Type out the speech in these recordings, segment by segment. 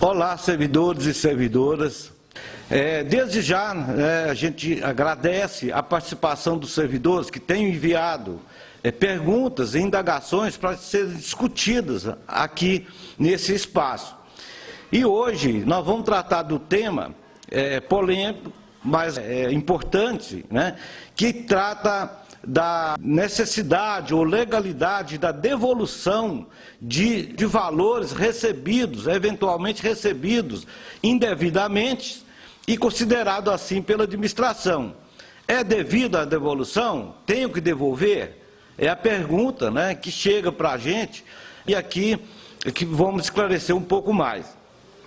Olá, servidores e servidoras. Desde já, a gente agradece a participação dos servidores que têm enviado perguntas e indagações para serem discutidas aqui nesse espaço. E hoje nós vamos tratar do tema polêmico, mas importante, né, que trata da necessidade ou legalidade da devolução de valores recebidos, eventualmente recebidos indevidamente e considerado assim pela administração. É devido à devolução? Tenho que devolver? É a pergunta, né, que chega para a gente e aqui que vamos esclarecer um pouco mais.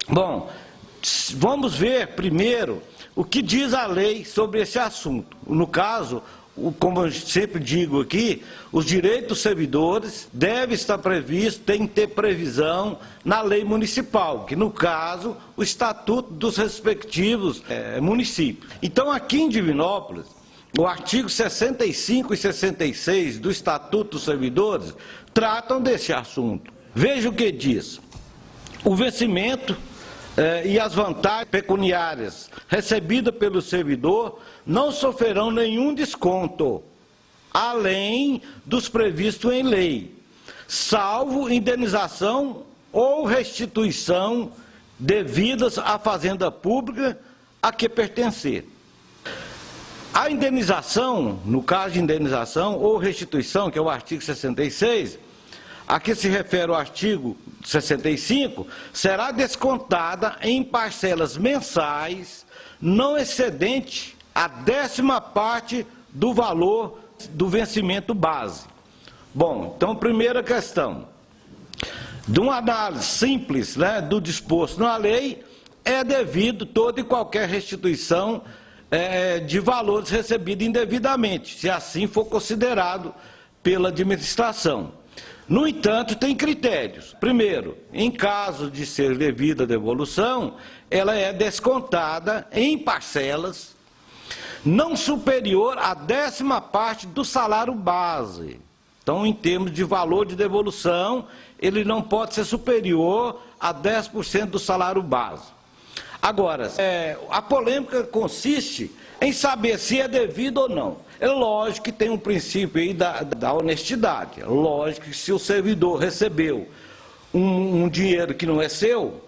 Bom, vamos ver primeiro o que diz a lei sobre esse assunto. No caso, como eu sempre digo aqui, os direitos dos servidores devem estar previstos, tem que ter previsão na lei municipal, que no caso, o estatuto dos respectivos municípios. Então, aqui em Divinópolis, o artigo 65 e 66 do Estatuto dos Servidores tratam desse assunto. Veja o que diz. O vencimento e as vantagens pecuniárias recebidas pelo servidor não sofrerão nenhum desconto, além dos previstos em lei, salvo indenização ou restituição devidas à fazenda pública a que pertencer. A indenização, no caso de indenização ou restituição, que é o artigo 66, a que se refere o artigo 65, será descontada em parcelas mensais, não excedente a 10ª parte do valor do vencimento base. Bom, então, primeira questão. De uma análise simples, né, do disposto na lei, é devido toda e qualquer restituição de valores recebidos indevidamente, se assim for considerado pela administração. No entanto, tem critérios. Primeiro, em caso de ser devida a devolução, ela é descontada em parcelas não superior à 10ª parte do salário base. Então, em termos de valor de devolução, ele não pode ser superior a 10% do salário base. Agora, a polêmica consiste em saber se é devido ou não. É lógico que tem um princípio aí da honestidade. É lógico que se o servidor recebeu um dinheiro que não é seu,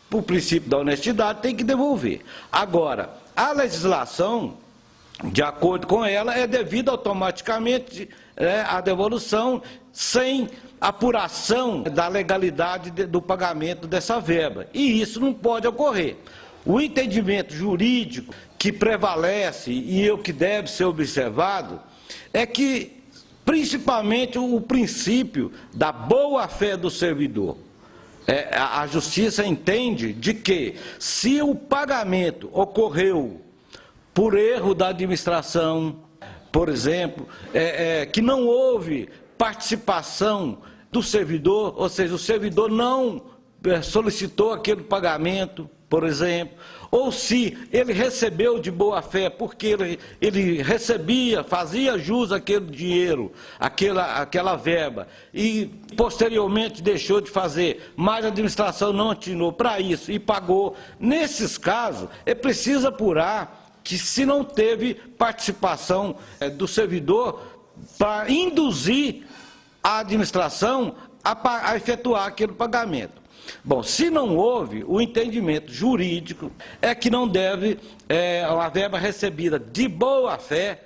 por princípio da honestidade, tem que devolver. Agora, a legislação, de acordo com ela, é devida automaticamente à devolução sem apuração da legalidade do pagamento dessa verba. E isso não pode ocorrer. O entendimento jurídico que prevalece e o que deve ser observado é que, principalmente, o princípio da boa-fé do servidor. A Justiça entende de que, se o pagamento ocorreu por erro da administração, por exemplo, que não houve participação do servidor, ou seja, o servidor não solicitou aquele pagamento, por exemplo, ou se ele recebeu de boa fé porque ele recebia, fazia jus àquele dinheiro, aquela verba, e posteriormente deixou de fazer, mas a administração não atinou para isso e pagou. Nesses casos, é preciso apurar que se não teve participação do servidor para induzir a administração a efetuar aquele pagamento. Bom, se não houve, o entendimento jurídico é que não deve, a verba recebida de boa fé,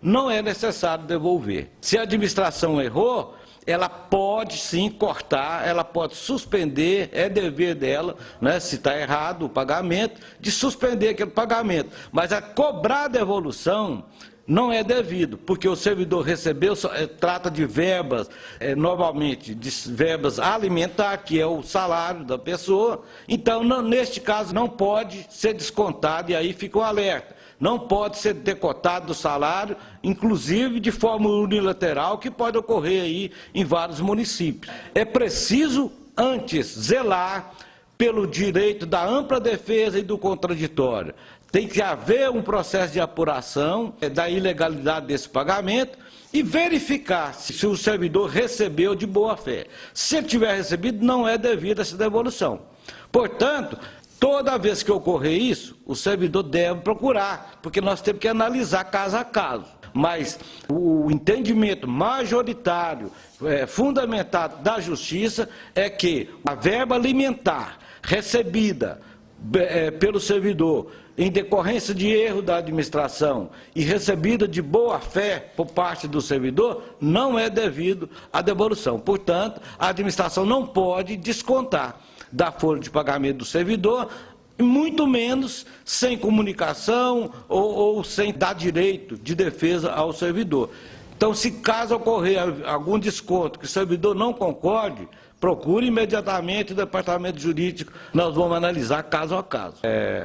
não é necessário devolver. Se a administração errou, ela pode sim cortar, ela pode suspender, é dever dela, né, se está errado o pagamento, de suspender aquele pagamento. Mas a cobrar a devolução não é devido, porque o servidor recebeu, trata de verbas, normalmente de verbas alimentar, que é o salário da pessoa. Então, neste caso, não pode ser descontado, e aí fica um alerta. Não pode ser decotado do salário, inclusive de forma unilateral, que pode ocorrer aí em vários municípios. É preciso, antes, zelar pelo direito da ampla defesa e do contraditório. Tem que haver um processo de apuração da ilegalidade desse pagamento e verificar se o servidor recebeu de boa fé. Se ele tiver recebido, não é devida essa devolução. Portanto, toda vez que ocorrer isso, o servidor deve procurar, porque nós temos que analisar caso a caso. Mas o entendimento majoritário, fundamentado da Justiça, é que a verba alimentar recebida pelo servidor em decorrência de erro da administração e recebida de boa fé por parte do servidor, não é devido à devolução. Portanto, a administração não pode descontar da folha de pagamento do servidor, muito menos sem comunicação ou sem dar direito de defesa ao servidor. Então, se caso ocorrer algum desconto que o servidor não concorde, procure imediatamente o departamento jurídico, nós vamos analisar caso a caso.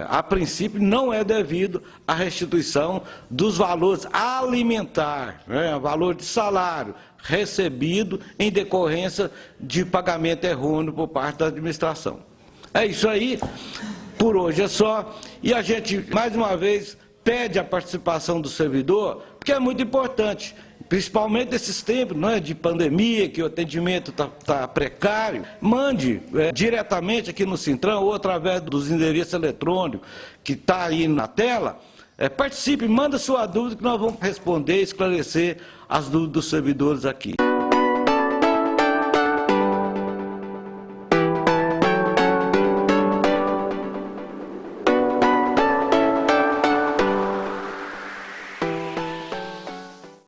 A princípio, não é devido à restituição dos valores alimentares, valor de salário recebido em decorrência de pagamento errôneo por parte da administração. É isso aí, por hoje é só, e a gente, mais uma vez, pede a participação do servidor, porque é muito importante, principalmente nesses tempos de pandemia, que o atendimento está precário. Mande diretamente aqui no Sintran ou através dos endereços eletrônicos que está aí na tela. Participe, manda sua dúvida que nós vamos responder e esclarecer as dúvidas dos servidores aqui.